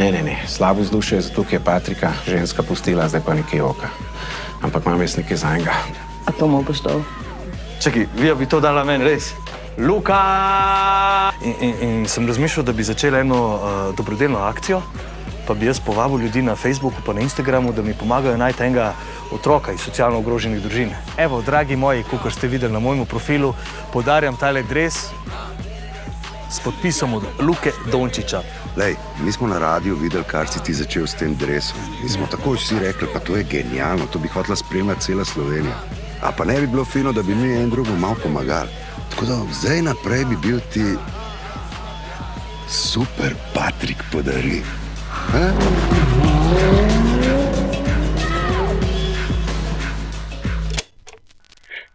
Ne, slabo vzdušje je zato, ker je Patrika ženska pustila, zdaj pa nekaj oka. Ampak imam jaz nekaj za enega. A to mu boš dal? Čakaj, Vija bi to dala meni, res? Luka! In sem razmišljal, da bi začela eno dobrodelno akcijo, pa bi jaz povabil ljudi na Facebooku pa na Instagramu, da mi pomagajo najti enega otroka iz socialno ogroženih družin. Evo, dragi moji, kakor ste videli na mojem profilu, podarjam tale dres s podpisom od Luke Dončiča. Lej, mi smo na radiju videli, kar si ti začel s tem dresom. In smo takoj vsi rekli, pa to je genialno, to bi hotela spremljati cela Slovenija. A pa ne bi bilo fino, da bi mi en drugo malo pomagali. Tako da zdaj naprej bi bil ti super Patrik Podari.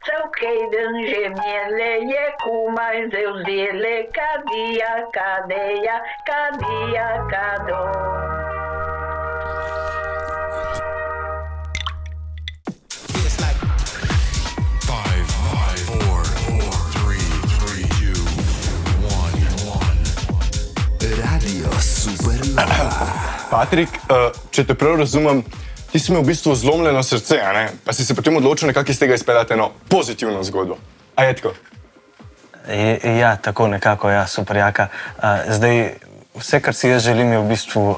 Całkejden ziemiele je kumaj zełzdjele kadija kadeja kadija kado. Radio Supernova. Patrik, če te prav razumem, ti si imel v bistvu zlomljeno srce, a ne? Pa si se potem odločil nekako iz tega izpeljati eno pozitivno zgodbo. A je tako? Ja, tako nekako, ja, superjaka. Zdaj, vse, kar si jaz želim, je v bistvu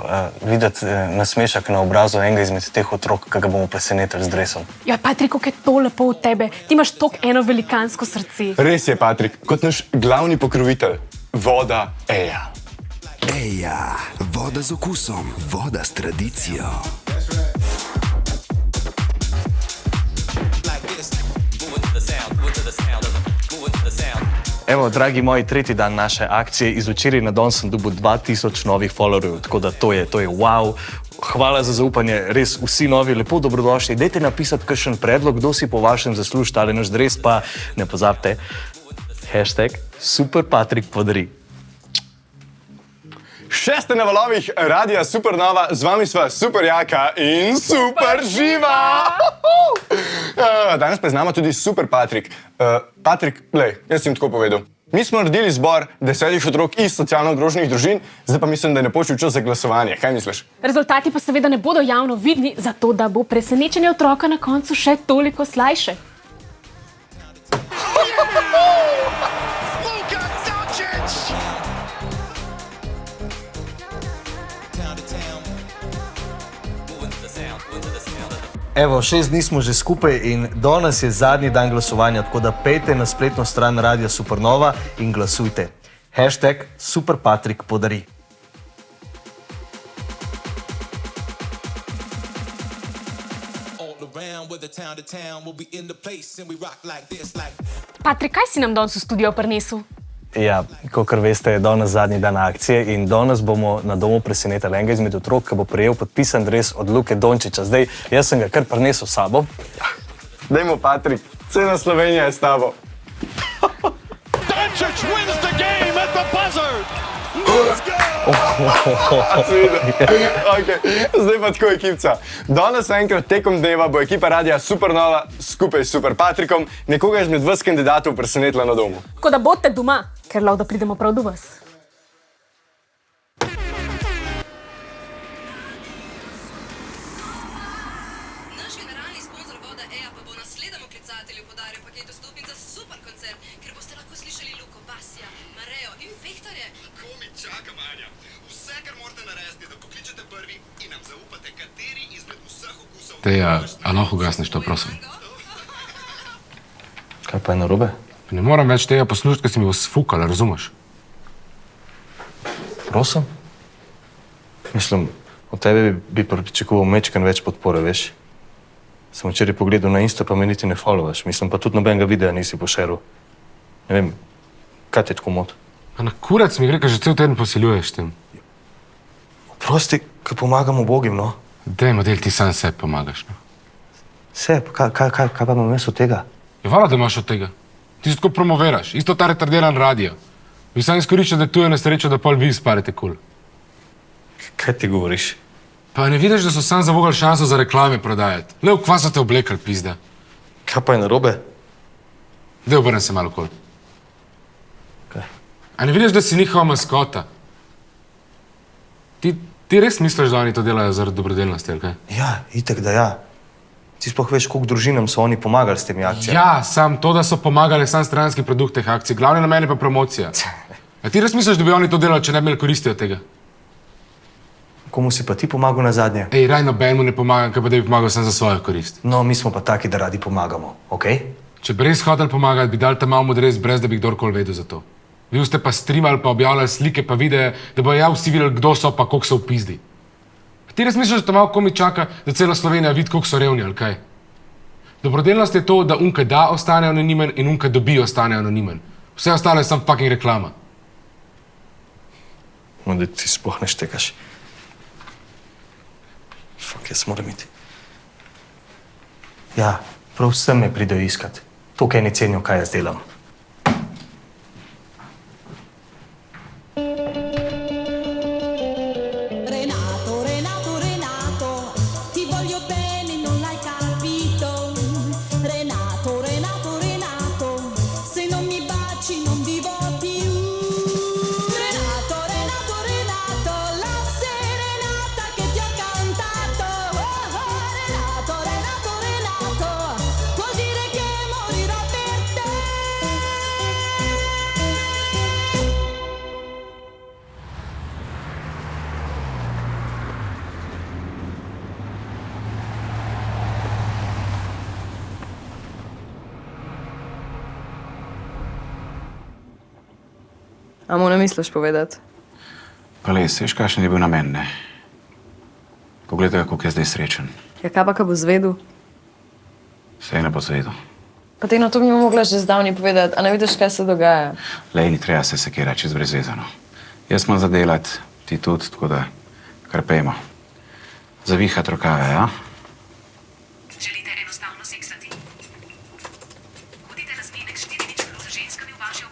videti nasmešek na obrazu enega izmed teh otrok, ki ga bomo presenetili z dresom. Ja, Patrik, kako je to lepo od tebe. Ti imaš toliko eno velikansko srce. Res je, Patrik, kot naš glavni pokrovitelj. Voda Eja. Eja, voda z okusom, voda s tradicijo. Evo, dragi moji, tretji dan naše akcije. Iz včeraj na dan sem dobil 2000 novih followerjev, tako da to je wow. Hvala za zaupanje, res vsi novi, lepo dobrodošli. Dajte napisati kakšen predlog, kdo si po vašem zasluži tale naš dres, pa ne pozabite, #SuperPatrikPodari. Šeste na valovih Radia Supernova, z vami sva Superjaka in Super Živa! Danes pa z nama tudi Super Patrik. Patrik, lej, jaz sem tako povedal. Mi smo naredili zbor 10 otrok iz socialno ogroženih družin, zdaj pa mislim, da je napočil čas za glasovanje. Kaj misliš? Rezultati pa seveda ne bodo javno vidni, zato da bo presenečenje otroka na koncu še toliko slajše. Evo, 6 dni smo že skupaj in danes je zadnji dan glasovanja, tako da pejte na spletno stran Radia Supernova in glasujte. #SuperPatrikPodari. Patrik, kaj si nam danes v studio prinesel? Ja, kakor veste, je danes zadnji dan akcije in danes bomo na domu presenetili enega izmed otrok, ki bo prejel podpisan dres od Luke Dončiča. Zdaj, jaz sem ga kar prinesel s sabo. Dajmo, Patrik, cela Slovenija je s tabo. Dončić wins the game at the buzzer! Okay. Zdaj pa tako, ekipca. Danes enkrat tekom dneva bo ekipa Radia Supernova skupaj s Super Patrikom nekoga izmed vas kandidatov presenetila na domu. Tako da bodite doma, ker lahko da pridemo prav do vas. Naš generalni sponzor Voda Eja pa bo naslednjemu klicatelju podaril paket vstopnic za super koncert, kjer boste lahko slišali Luko Basija, Marejo in Vektorje. Ko mi čakam, Anja. Vse, kar morate narediti, da pokličete prvi in nam zaupate, kateri izmed vseh okusov... Teja, a lahko ugasneš to, prosim? Kaj pa je narobe? Ne moram več tega poslušati, ker si mi bo sfukala, razumeš? Prosim? Mislim, od tebe bi pričakoval mečkan več podpore, veš? Sem včeraj pogledal na Insta, pa me niti ne followaš. Mislim, pa tudi nobenega videa nisi pošeril. Ne vem, kaj te tako moti? Pa na kurac mi gre, ker že cel teden posiljuješ tem. Oprosti, ko pomagam ubogim, no? Dej, model, ti sam sebi pomagaš, no? Seb, kaj pa imam jaz od tega? Je vala, da imaš od tega. Ti se tako promoviraš, isto ta retardiran radio. Vi sam izkoriščate, da tu je nesrečo, da pol vi sparite kul. Kaj ti govoriš? Pa ne vidiš, da so sam zavogali šanso za reklame prodajati. Le v kvasa te oblekali, pizda. Kaj pa je narobe? Dej, obrnem se malo kol. Kaj? A ne vidiš, da si njihova maskota? Ti Ti res misliš, da oni to delajo zaradi dobrodelnosti, ali kaj? Ja, itek da ja. Ti sploh veš, koliko družinam so oni pomagali s temi akcijami. Ja, sam to, da so pomagali, sam stranski produkt teh akcij. Glavni namen je pa promocija. A ti res misliš, da bi oni to delali, če ne bi imeli koristi od tega? Komu si pa ti pomagal na zadnje? Ej, raj nobenemu ne pomagam, kaj pa da bi pomagal sam za svojo korist. No, mi smo pa taki, da radi pomagamo, okej? Če bi res hotel pomagati, bi dal tam malo modres, brez da bi kdorkoli vedel za to. Vi ste pa streamali, pa objavljali slike, pa videe, da bojo ja vsi videli, kdo so, pa koliko so v pizdi. Ti res misliš, da to malo komi čaka, da cela Slovenija vidi, koliko so revni, ali kaj? Dobrodelnost je to, da unke da ostane anonimen in unke dobi ostane anonimen. Vse ostalo je samo fucking reklama. No, da ti sploh ne štekaš. Fak, jaz moram iti. Ja, prav vsem me pridejo iskat. Tukaj ne cenijo, kaj jaz delam. A mu ne misliš povedati? Pa les, veš, kakšen je bil namen, ne? Poglejte, kako je zdaj srečen. Ja, kaj pa, ko bo zvedel? Sej ne bo zvedel. Pa ti na to bi mu mogla že zdavni povedati, a ne vidiš, kaj se dogaja? Lej, ni treba se sekirati čez brezvezano. Jaz imam za delati, ti tudi, tako da kar pejmo. Zavihati rokave, ja? Želite enostavno seksati? Hodite na zmenek 4 z ženskami v vašem...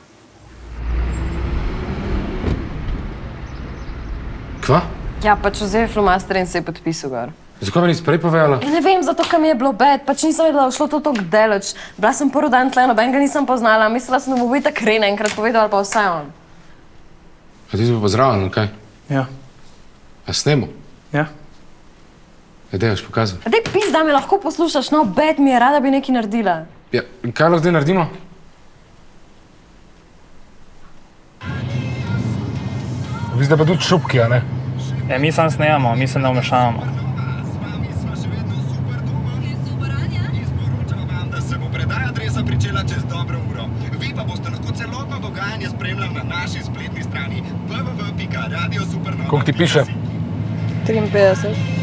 Kva? Ja, pač vzel flomaster in se je podpisal gor. Zakaj mi nisi prej povedala? Ja, ne vem, zato kam je bilo bed, pač nisem vedela, da šlo to tako daleč. Bila sem prvi dan tle, noben ga nisem poznala, mislila sem, da bo biti tak Rene enkrat povedal, ali pa vsaj on. A ti si pa zraven, ali kaj? Ja. A snemu? Ja. Ja, dej, boš pokazal. A dej pizda, me lahko poslušaš, no, bed mi je, rada bi nekaj naredila. Ja, in kaj lahko zdaj naredimo? Vi ste pa tudi šupki, a ne? Ja, mi sam snemamo, mi se ne vmešavamo. Da se bo predaja dresa pričela čez dobro uro. Vi pa boste lahko celotno dogajanje spremljali na naši spletni strani www.radiosupernova.si. Koliko ti piše? 53.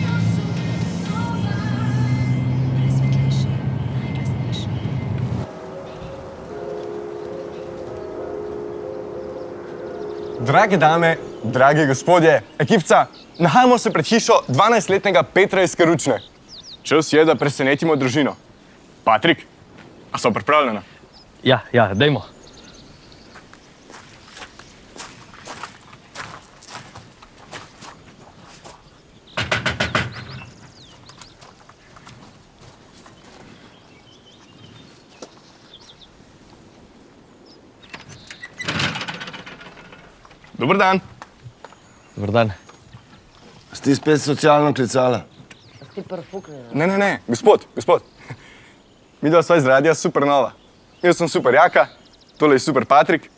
Drage dame, dragi gospodje, ekipca, nahajamo se pred hišo 12-letnega Petra iz Karučne. Čas je, da presenetimo družino. Patrik, a so pripravljena? Ja, dajmo. Dober dan. Dober dan. Si ti spet socialno klicala? Ti prfuknjena. Ne, gospod. Midva sva iz radia Supernova. Jaz sem Super Jaka, tole je Super Patrik.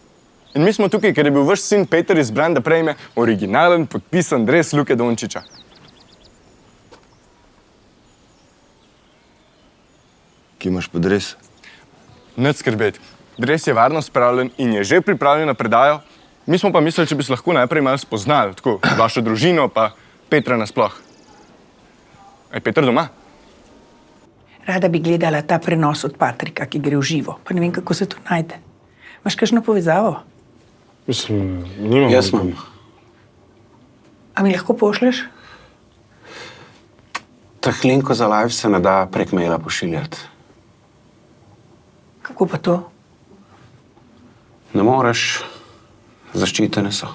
In mi smo tukaj, ker je bil vaš sin Peter izbran, da prejme originalen podpisan dres Luke Dončića. Kje imaš pa dres? Nič skrbeti. Dres je varno spravljen in je že pripravljen na predajo. Mi smo pa mislili, če bi se lahko najprej malo spoznali, tako vašo družino, pa Petra nasploh. Je Peter doma? Rada bi gledala ta prenos od Patrika, ki gre v živo, pa ne vem, kako se to najde. Imaš kakšno povezavo? Mislim, nimam. Jaz imam. A mi lahko pošleš? Teh linkov za live se ne da prek maila pošiljati. Kako pa to? Ne moreš, zaščitene so.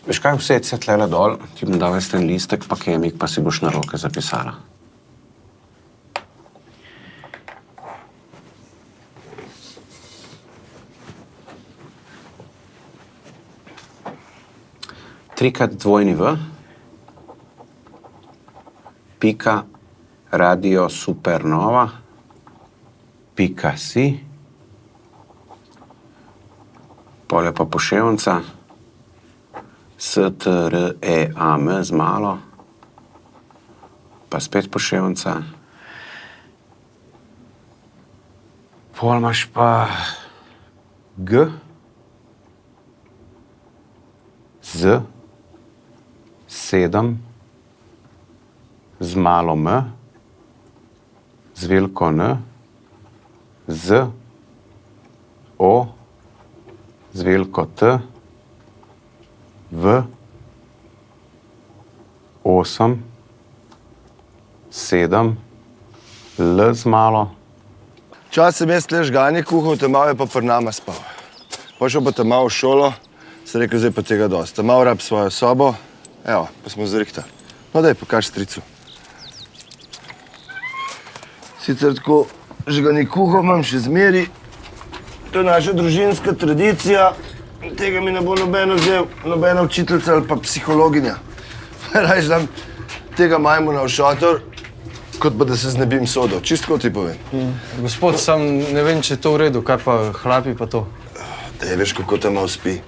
Veš kaj, vse je tlele dol, ti bom dal ten listek, pa kemik, pa si boš na roke zapisala. 3x2 pika radio supernova pika si pole pa poševnica STREAM z malo pa spet poševnica. Pol imaš pa G z 7 z malo M z veliko N z O z veliko T v 8 7 L z malo. Čas sem jaz tle žganje kuhal, te malo je pa pri nama spal. Pošel pa te malo v šolo, sem rekel, zdaj pa tega dosti. Te malo rab svojo sobo, evo, pa smo zrihtali. No daj, pokaž stricu. Sicer tako žganje kuhal imam še zmeri. To je naša družinska tradicija. Tega mi ne bo nobeno vzel, nobena učiteljica ali pa psihologinja. Rajš dam tega majmuna v šotor, kot pa da se znebim sodo. Čist kot ti povem. Gospod, sam ne vem, če je to v redu, kaj pa hlapi pa to. Daj, veš, kako te malo spi.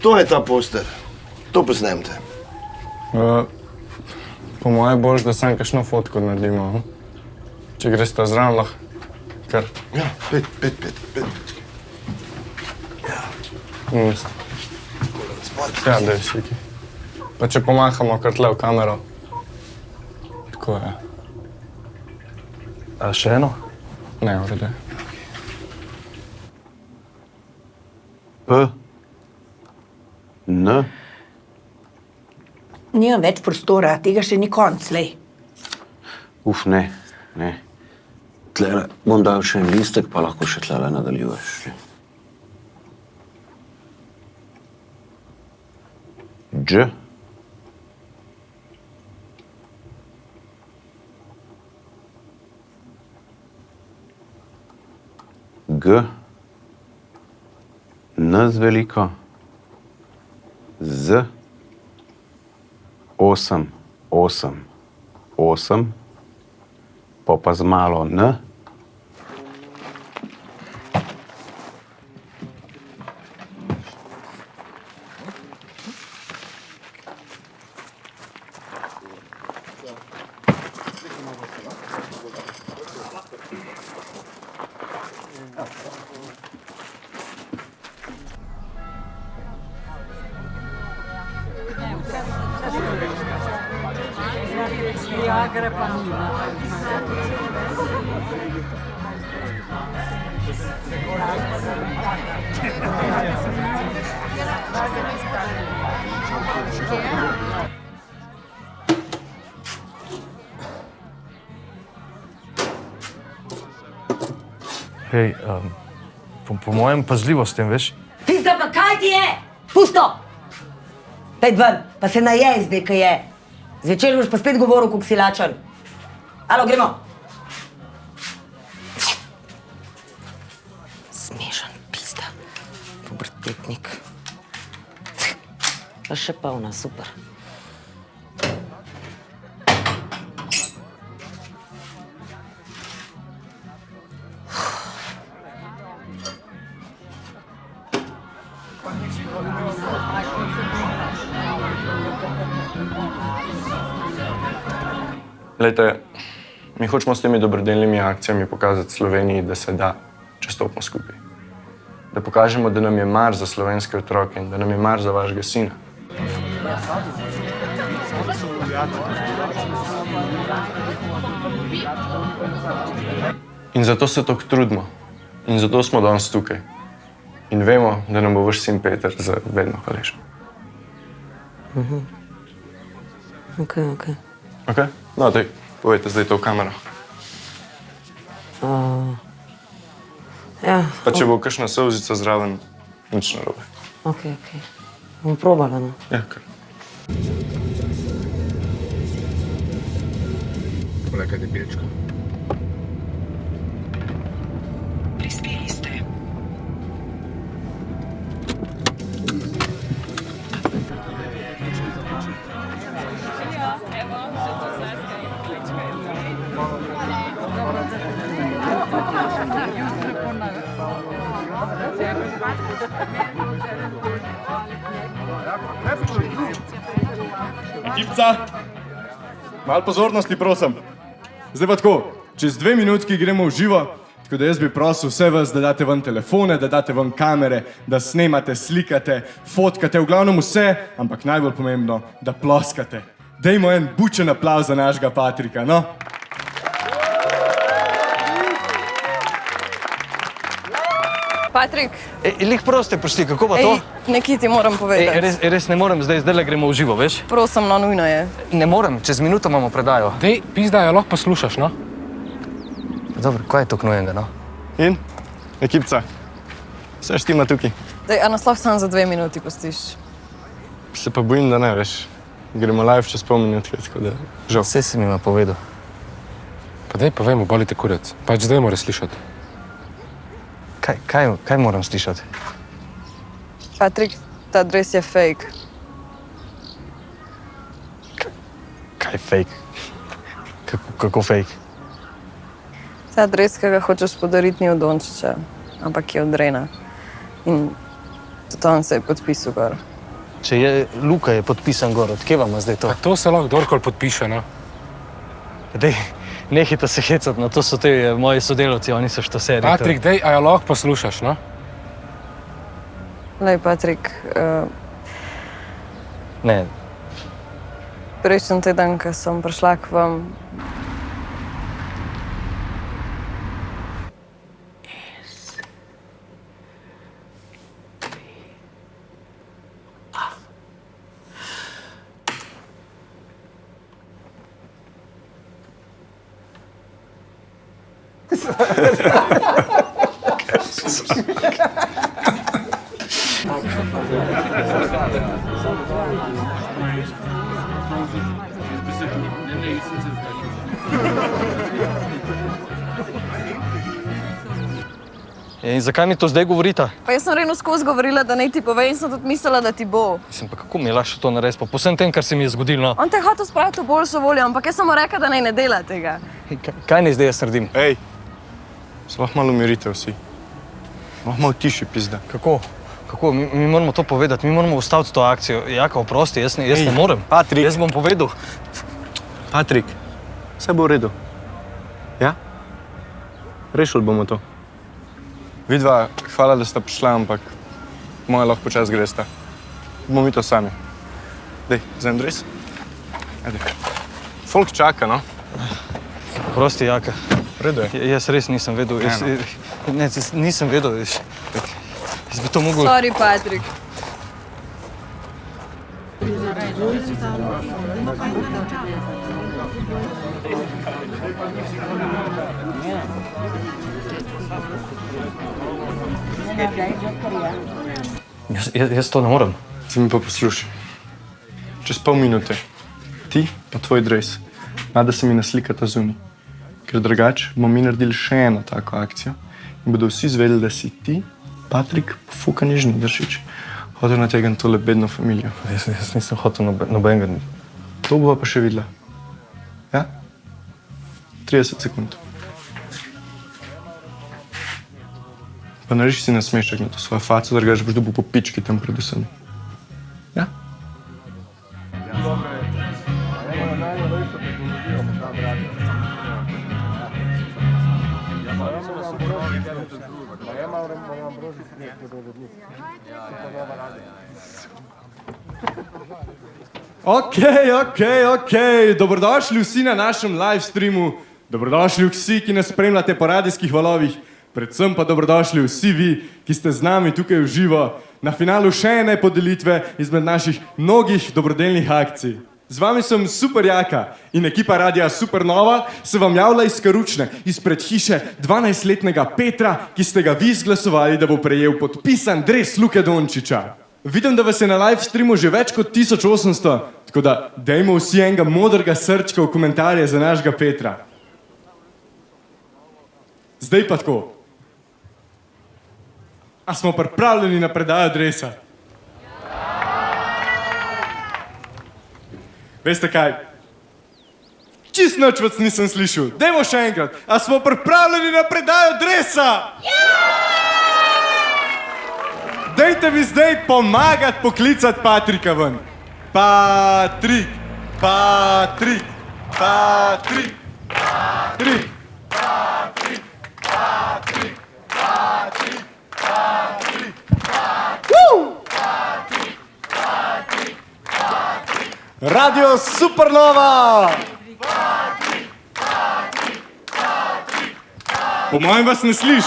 To je ta poster. To posnem te. Po moje boljš, da sem kakšno fotko naredimo. Če greš ta zraven, lahko kar. Ja, pet. Ja, daj sliki. Pa če pomahamo kar tle v kamero. Tako je. A še eno? Ne, v redu. P N Nimam več prostora, tega še ni konc, lej. Uf, ne. Tlele bom dal še en listek, pa lahko še tlele nadaljuješ. Dž G N z veliko Z 8 pa z malo N. Hej, po mojem pazljivo s tem, veš? Pizda, pa kaj ti je? Pusto! Pejď ven, pa se najej zdaj, kaj je. Zvečer boš pa spet govoril, koliko si lačen. Alo, gremo. Smešen, pizda. Pubertetnik. Pa še polna, super. Glejte, mi hočemo s temi dobrodelnimi akcijami pokazati Sloveniji, da se da, če stopimo skupaj. Da pokažemo, da nam je mar za slovenske otroke in da nam je mar za vašega sina. In zato se tako trudimo. In zato smo danes tukaj. In vemo, da nam bo vaš sin Peter za vedno hvaležen. Ok. Ok? No, daj, povejte zdaj to v kamero. Ja. Pa če bo kakšna solzica zraven, nič narobe. Ok. Bom probala, no. Ja, kar. Kolega debelčka. Prispeli ste. Ekipca, malo pozornosti, prosim. Zdaj pa tako, čez 2 minutki gremo v živo, tako da jaz bi prosil vse vas, da date ven telefone, da date ven kamere, da snemate, slikate, fotkate, v glavnem vse, ampak najbolj pomembno, da ploskate. Dajmo en bučen aplavz za našega Patrika, no? Patrik. Lih proste, prosti, kako pa to? Nekaj ti moram povedati. Res ne morem, zdaj gremo v živo, veš? Prosim, no, nujno je. Ne morem, čez minuto imamo predajo. Dej, pizda, jo lahko poslušaš, no? Dobro, kaj je to knujega, no? In? Ekipca, vse štima tukaj. Dej, a nas lahko samo za 2 minuti pustiš? Se pa bojim, da ne, veš. Gremo live čez pol minutke, tako da žal. Vse si mi ima povedal. Pa dej, povejmo, boli te kurec. Pač zdaj moraš slišati. Kaj moram slišati? Patrik, ta dres je fake. Kaj fake? Kako fake? Ta dres, ki ga hočeš podariti, ni od Dončića, ampak je od Rena. In tudi on se je podpisal gor. Če je Luka je podpisan gor, od kje vam zdaj to? Pa to se lahko kdorkoli podpiše, no? Dej, nehajte se hecati, no to so te moji sodelavci, oni so što seriji. Patrik, dej, a jo lahko poslušaš, no? Lej, Patrik, Ne, prejšnji teden, ko sem prišla k vam, In zakaj mi to zdaj govorita? pa jaz sem Renu skozi govorila, da naj ti pove in sem tudi mislila, da ti bo. Mislim, pa kako mi je lahko to narediti, pa po vsem tem, kar se mi je zgodilo, no? On te je hotel spraviti v boljšo voljo, ampak jaz sem mu rekla, da naj ne dela tega. Kaj naj zdaj jaz naredim? Ej, se lahko malo umirite vsi. Lahko malo tiši, pizda. Kako? Kako? Mi moramo to povedati, mi moramo ustaviti to akcijo. Jaka, oprosti, jaz ne morem. Patrik. Jaz bom povedal. Patrik, vse bo v redu. Ja? Rešili bomo to. Vidva, hvala, da sta prišla, ampak moja lahko počas gresta. Bomo mi to sami. Dej, vzem dres. Ajde. Folk čaka, no? Prosti, Jaka. V redu je. Jaz res nisem vedel. Nisem vedel. Jaz bi to mogel... Sorry, Patrik. Jaz to ne morem. Zdaj mi pa poslušaj. Čez pol minute, ti pa tvoj dres, nada se mi naslikata zunaj. Ker drugače bomo mi naredili še eno tako akcijo in bodo vsi izvedeli, da si ti, Patrik, pofukani Žnidaršič, hotel nategniti tole bedno familijo. Jaz nisem hotel nobenega. To bova pa še videla. Ja? 30 sekund. Pa nariši si nasmešek na to svojo faco, drugače boš dobil po pički tam pred vsemi. Ja? Okej. Dobrodošli vsi na našem live streamu. Dobrodošli vsi, ki nas spremljate po radijskih valovih. Predvsem pa dobrodošli vsi vi, ki ste z nami tukaj v živo na finalu še ene podelitve izmed naših mnogih dobrodelnih akcij. Z vami sem Super Jaka in ekipa Radia Supernova se vam javlja iz Karučne, izpred hiše 12-letnega Petra, ki ste ga vi izglasovali, da bo prejel podpisan dres Luke Dončića. Vidim, da vas je na live streamu že več kot 1800, tako da dajmo vsi enega modrega srčka v komentarje za našega Petra. Zdaj pa tako. A smo pripravljeni na predajo dresa? Veste kaj? Čist noč vas nisem slišal. Dajmo še enkrat. A smo pripravljeni na predajo dresa? Dajte mi zdaj pomagati poklicati Patrika ven. Patrik, Patrik, Patrik, Patrik, Patrik, Patrik, Patrik, Patrik, Patrik, Patrik, Patrik. Radio Supernova! Patrik, Patrik, Patrik, po mojem vas ne sliš.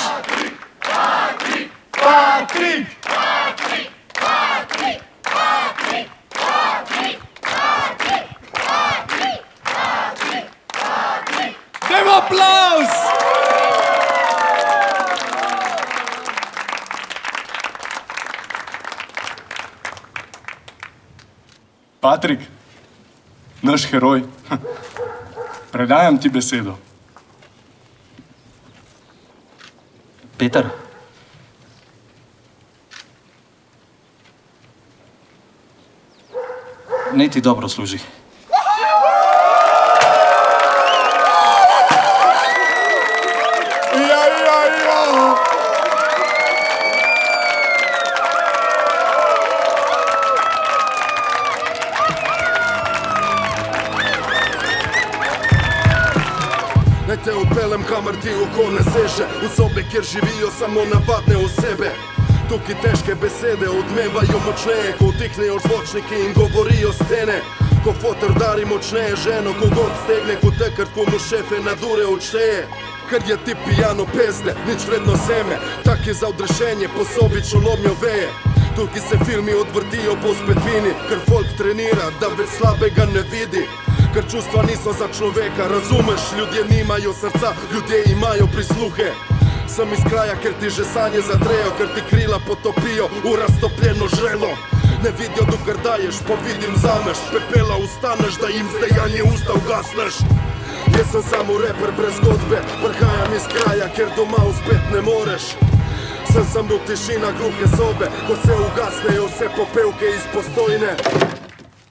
Patrik, Patrik, Patrik, Patrik, Patrik, Patrik, Patrik, Patrik, Patrik, Patrik. Dajmo aplavz! Patrik, naš heroj, predajam ti besedo. Peter? Naj ti dobro služi. Naj te upelem, kamor ti oko ne seže, v sobe, kjer živijo samo navadne osebe. Tukaj težke besede odmevajo močneje, ko vtihnejo zvočniki in govorijo stene. Ko fotor dari močneje ženo, ko god stegne, ko takrat, ko mu šefe na dure odšteje. Ker je ti pijano pezde, nič vredno seme, tak je za odrešenje, po sobi čolomjo veje. Tukaj se filmi odvrtijo po spetvini, ker folk trenira, da več slabega ne vidi. Ker čustva niso za človeka, razumeš, ljudje nimajo srca, ljudje imajo prisluhe. Sem iz kraja, ker ti že sanje zadrejo, ker ti krila potopijo v raztopljeno žrelo. Ne vidijo, dokler daješ, pa vidim zameš, pepela ustaneš, da jim z dejanje usta ugasneš. Jaz sem samo reper brez zgodbe, prihajam iz kraja, kjer doma uspet ne moreš. Sem samo tišina gluhe sobe, ko se ugasnejo vse popevke iz Postojne.